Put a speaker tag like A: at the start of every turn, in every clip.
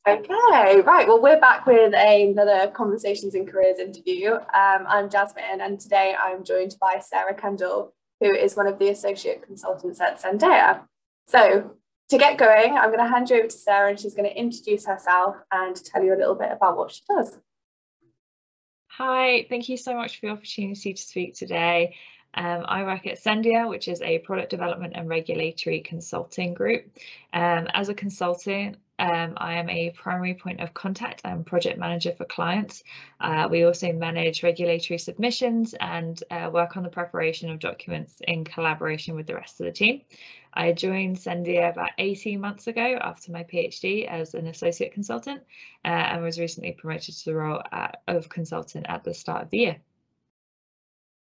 A: Okay, right. Well, we're back with another Conversations in Careers interview. I'm Jasmine, and today I'm joined by Sarah Kendall, who is one of the associate consultants at Scendea. So, to get going, I'm going to hand you over to Sarah, and she's going to introduce herself and tell you a little bit about what she does.
B: Hi, thank you so much for the opportunity to speak today. I work at Scendea, which is a product development and regulatory consulting group. As a consultant, I am a primary point of contact and project manager for clients. We also manage regulatory submissions and work on the preparation of documents in collaboration with the rest of the team. I joined Scendea about 18 months ago after my PhD as an associate consultant and was recently promoted to the role of consultant at the start of the year.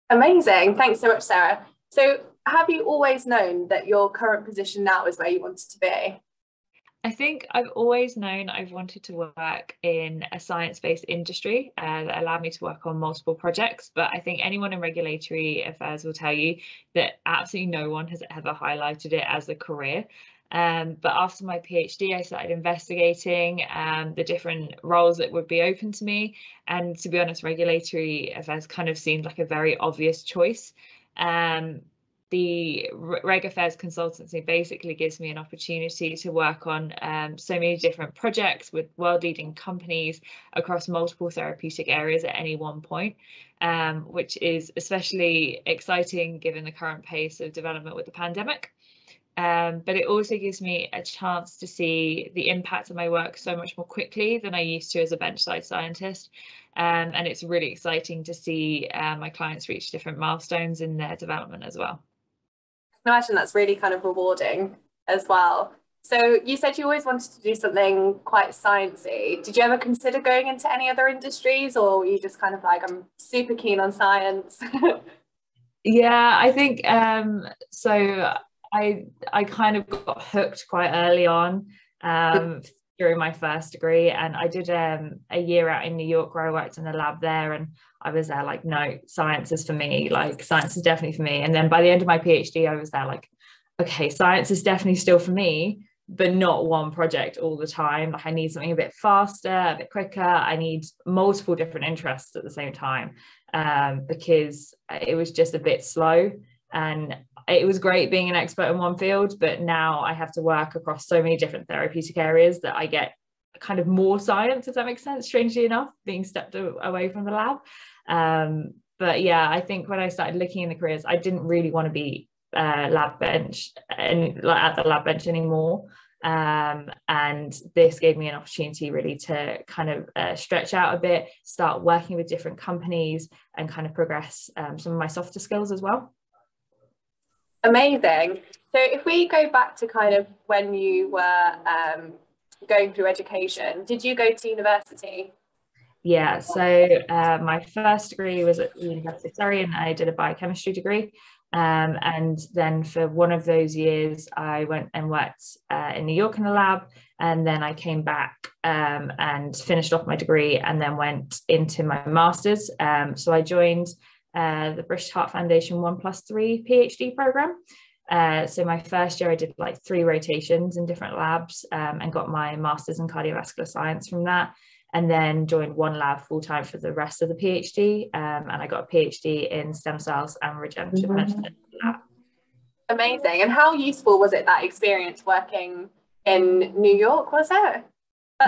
A: Amazing. Thanks so much, Sarah. So, have you always known that your current position now is where you wanted to be?
B: I think I've always known I've wanted to work in a science-based industry that allowed me to work on multiple projects, but I think anyone in regulatory affairs will tell you that absolutely no one has ever highlighted it as a career. But after my PhD, I started investigating the different roles that would be open to me. And to be honest, regulatory affairs kind of seemed like a very obvious choice. The Reg Affairs consultancy basically gives me an opportunity to work on so many different projects with world-leading companies across multiple therapeutic areas at any one point, which is especially exciting given the current pace of development with the pandemic. But it also gives me a chance to see the impact of my work so much more quickly than I used to as a bench-side scientist. And it's really exciting to see my clients reach different milestones in their development as well.
A: I imagine that's really kind of rewarding as well. So you said you always wanted to do something quite sciencey. Did you ever consider going into any other industries, or were you just kind of like, I'm super keen on science?
B: Yeah, I think so I kind of got hooked quite early on during my first degree, and I did a year out in New York where I worked in the lab there, and I was there like, no, science is for me, like science is definitely for me. And then by the end of my PhD, I was there like, okay, science is definitely still for me, but not one project all the time. Like I need something a bit faster, a bit quicker. I need multiple different interests at the same time, because it was just a bit slow. And it was great being an expert in one field, but now I have to work across so many different therapeutic areas that I get kind of more science, if that makes sense, strangely enough, being stepped away from the lab. But yeah, I think when I started looking in the careers, I didn't really want to be lab bench and like at the lab bench anymore. And this gave me an opportunity really to kind of stretch out a bit, start working with different companies and kind of progress some of my softer skills as well.
A: Amazing. So if we go back to kind of when you were going through education, did you go to university?
B: Yeah, so my first degree was at the University of Surrey, and I did a biochemistry degree. And then for one of those years, I went and worked in New York in the lab, and then I came back and finished off my degree, and then went into my master's. So I joined the British Heart Foundation 1+3 PhD program. So my first year I did like 3 rotations in different labs and got my master's in cardiovascular science from that, and then joined one lab full time for the rest of the PhD, and I got a PhD in stem cells and regenerative medicine.
A: Amazing. And how useful was it, that experience working in New York, was it?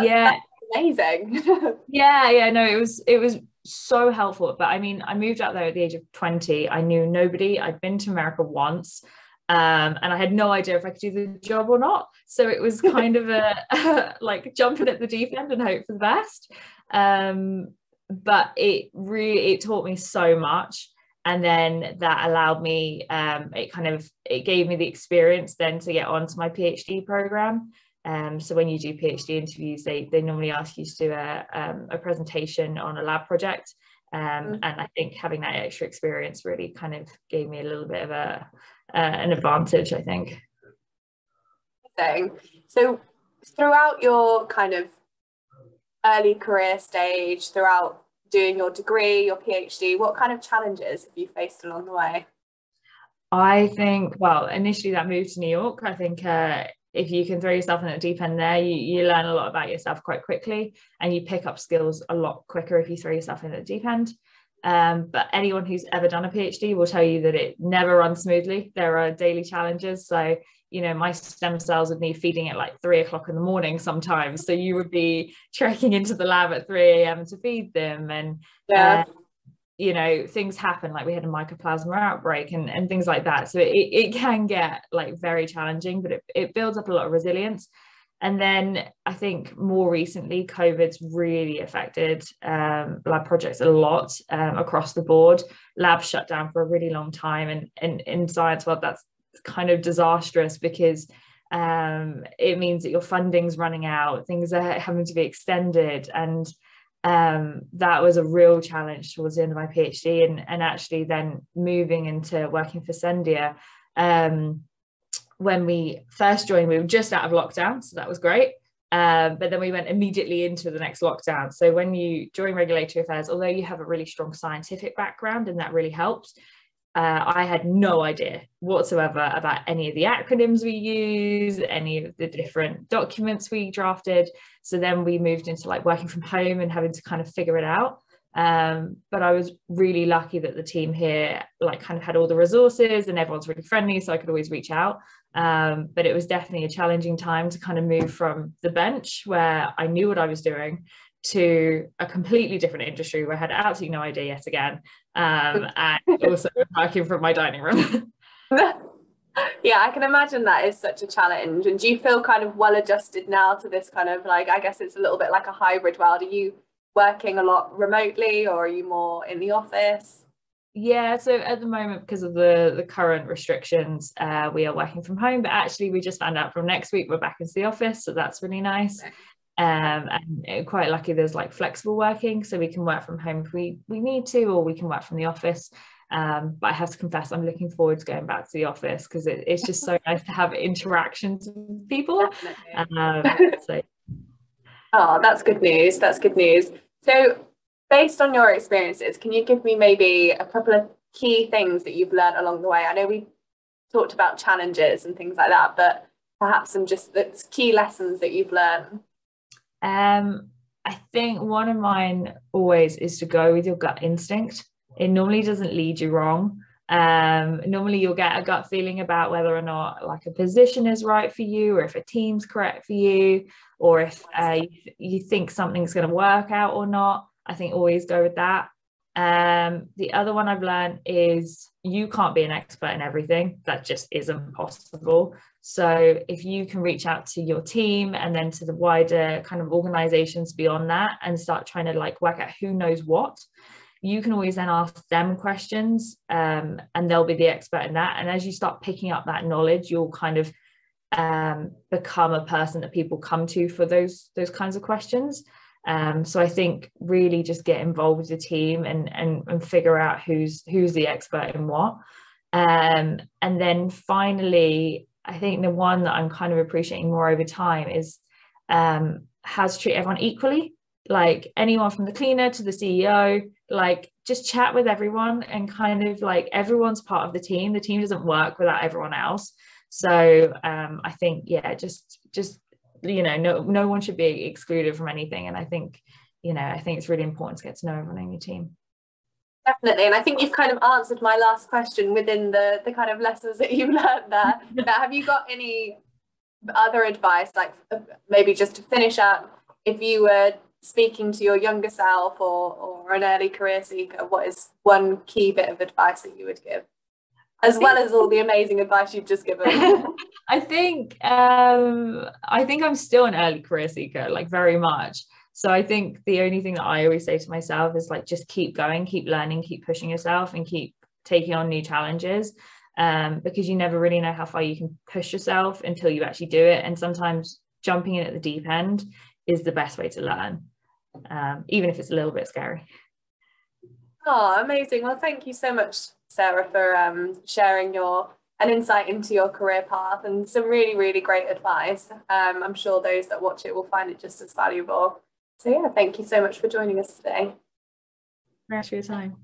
B: Yeah,
A: that's amazing.
B: yeah, no, it was so helpful. But I mean, I moved out there at the age of 20. I knew nobody. I'd been to America once, and I had no idea if I could do the job or not. So it was kind of a like jumping at the deep end and hope for the best. But it taught me so much. And then that allowed me, it gave me the experience then to get onto my PhD program. So when you do PhD interviews, they normally ask you to do a presentation on a lab project. And I think having that extra experience really kind of gave me a little bit of an advantage, I think.
A: So throughout your kind of early career stage, throughout doing your degree, your PhD, what kind of challenges have you faced along the way?
B: I think, well, initially that move to New York, I think if you can throw yourself in the deep end there, you learn a lot about yourself quite quickly, and you pick up skills a lot quicker if you throw yourself in the deep end. But anyone who's ever done a PhD will tell you that it never runs smoothly. There are daily challenges. So, you know, my stem cells would need feeding at like 3 o'clock in the morning sometimes. So you would be trekking into the lab at 3 a.m. to feed them. And you know, things happen, like we had a mycoplasma outbreak and things like that. So it can get like very challenging, but it builds up a lot of resilience. And then I think more recently, COVID's really affected lab projects a lot across the board. Labs shut down for a really long time. And in science world, that's kind of disastrous, because it means that your funding's running out, things are having to be extended. And that was a real challenge towards the end of my PhD, and actually then moving into working for Scendea. When we first joined, we were just out of lockdown, so that was great. But then we went immediately into the next lockdown. So when you join regulatory affairs, although you have a really strong scientific background, and that really helps, I had no idea whatsoever about any of the acronyms we use, any of the different documents we drafted. So then we moved into like working from home and having to kind of figure it out. But I was really lucky that the team here like kind of had all the resources, and everyone's really friendly, so I could always reach out. But it was definitely a challenging time to kind of move from the bench, where I knew what I was doing, to a completely different industry where I had absolutely no idea yet again, and also working from my dining room.
A: Yeah, I can imagine that is such a challenge. And do you feel kind of well adjusted now to this kind of, like, I guess it's a little bit like a hybrid world? Are you working a lot remotely, or are you more in the office?
B: Yeah, so at the moment, because of the current restrictions, we are working from home, but actually we just found out from next week we're back into the office, so that's really nice. And quite lucky there's like flexible working, so we can work from home if we need to, or we can work from the office. But I have to confess, I'm looking forward to going back to the office, because it's just so nice to have interactions with people. So.
A: Oh, that's good news. That's good news. So based on your experiences, can you give me maybe a couple of key things that you've learned along the way? I know we talked about challenges and things like that, but perhaps some just the key lessons that you've learned.
B: I think one of mine always is to go with your gut instinct. It normally doesn't lead you wrong. Normally you'll get a gut feeling about whether or not like a position is right for you, or if a team's correct for you, or if you think something's going to work out or not. I think always go with that. The other one I've learned is you can't be an expert in everything. That just isn't possible. So if you can reach out to your team and then to the wider kind of organizations beyond that, and start trying to like work out who knows what, you can always then ask them questions, and they'll be the expert in that. And as you start picking up that knowledge, you'll kind of become a person that people come to for those kinds of questions. So I think really just get involved with the team and figure out who's the expert in what. And then finally, I think the one that I'm kind of appreciating more over time is how to treat everyone equally. Like anyone from the cleaner to the CEO, like just chat with everyone, and kind of like everyone's part of the team. The team doesn't work without everyone else. So I think, yeah, just you know, no one should be excluded from anything. And I think it's really important to get to know everyone in your team.
A: Definitely. And I think you've kind of answered my last question within the kind of lessons that you've learned there. But have you got any other advice, like maybe just to finish up, if you were speaking to your younger self or an early career seeker, what is one key bit of advice that you would give, well as all the amazing advice you've just given?
B: I think I'm still an early career seeker, like very much. So I think the only thing that I always say to myself is like, just keep going, keep learning, keep pushing yourself, and keep taking on new challenges, because you never really know how far you can push yourself until you actually do it. And sometimes jumping in at the deep end is the best way to learn, even if it's a little bit scary.
A: Oh, amazing. Well, thank you so much, Sarah, for sharing an insight into your career path and some really, really great advice. I'm sure those that watch it will find it just as valuable. So yeah, thank you so much for joining us today.
B: Thanks for your time.